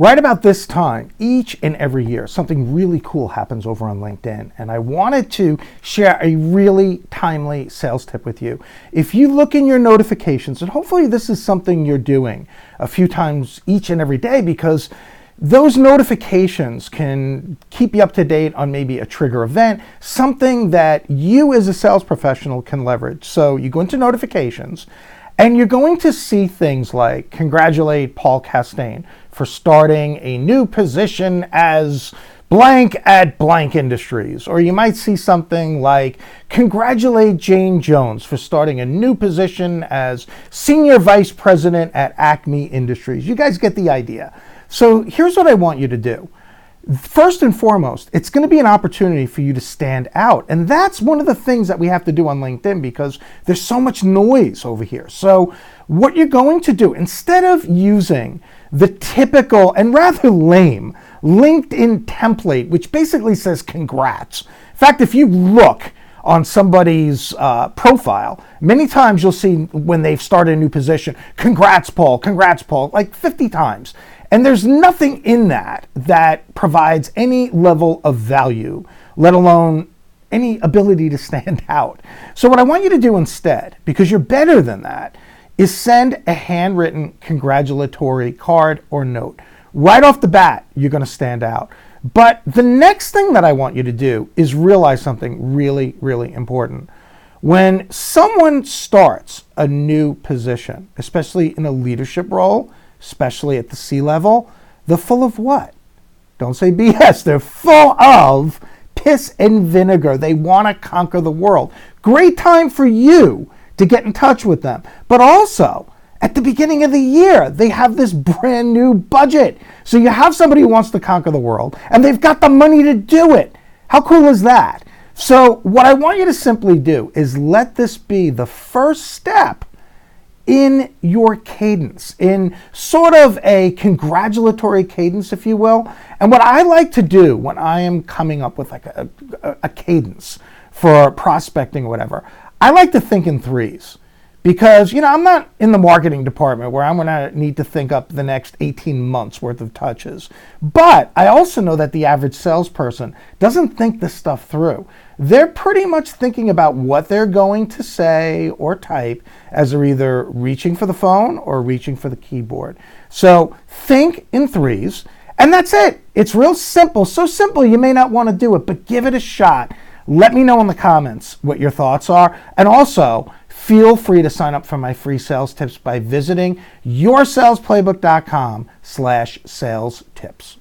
Right about this time, each and every year, something really cool happens over on LinkedIn. And I wanted to share a really timely sales tip with you. If you look in your notifications, and hopefully this is something you're doing a few times each and every day, because those notifications can keep you up to date on maybe a trigger event, something that you as a sales professional can leverage. So you go into notifications, and you're going to see things like, congratulate Paul Castaigne for starting a new position as blank at blank industries. Or you might see something like, congratulate Jane Jones for starting a new position as senior vice president at Acme Industries. You guys get the idea. So here's what I want you to do. First and foremost, it's going to be an opportunity for you to stand out. And that's one of the things that we have to do on LinkedIn, because there's so much noise over here. So what you're going to do, instead of using the typical and rather lame LinkedIn template, which basically says congrats. In fact, if you look on somebody's profile, many times you'll see when they've started a new position, congrats, Paul, like 50 times. And there's nothing in that that provides any level of value, let alone any ability to stand out. So what I want you to do instead, because you're better than that, is send a handwritten congratulatory card or note. Right off the bat, you're going to stand out. But the next thing that I want you to do is realize something really, really important. When someone starts a new position, especially in a leadership role, especially at the C-level, they're full of what? Don't say BS. They're full of piss and vinegar. They want to conquer the world. Great time for you to get in touch with them. But also, at the beginning of the year, they have this brand new budget. So you have somebody who wants to conquer the world, and they've got the money to do it. How cool is that? So what I want you to simply do is let this be the first step in your cadence, in sort of a congratulatory cadence, if you will. And what I like to do when I am coming up with like a cadence for prospecting or whatever, I like to think in threes. Because, I'm not in the marketing department where I'm going to need to think up the next 18 months worth of touches. But I also know that the average salesperson doesn't think this stuff through. They're pretty much thinking about what they're going to say or type as they're either reaching for the phone or reaching for the keyboard. So think in threes, and that's it. It's real simple. So simple you may not want to do it, but give it a shot. Let me know in the comments what your thoughts are. And also, feel free to sign up for my free sales tips by visiting yoursalesplaybook.com/sales tips.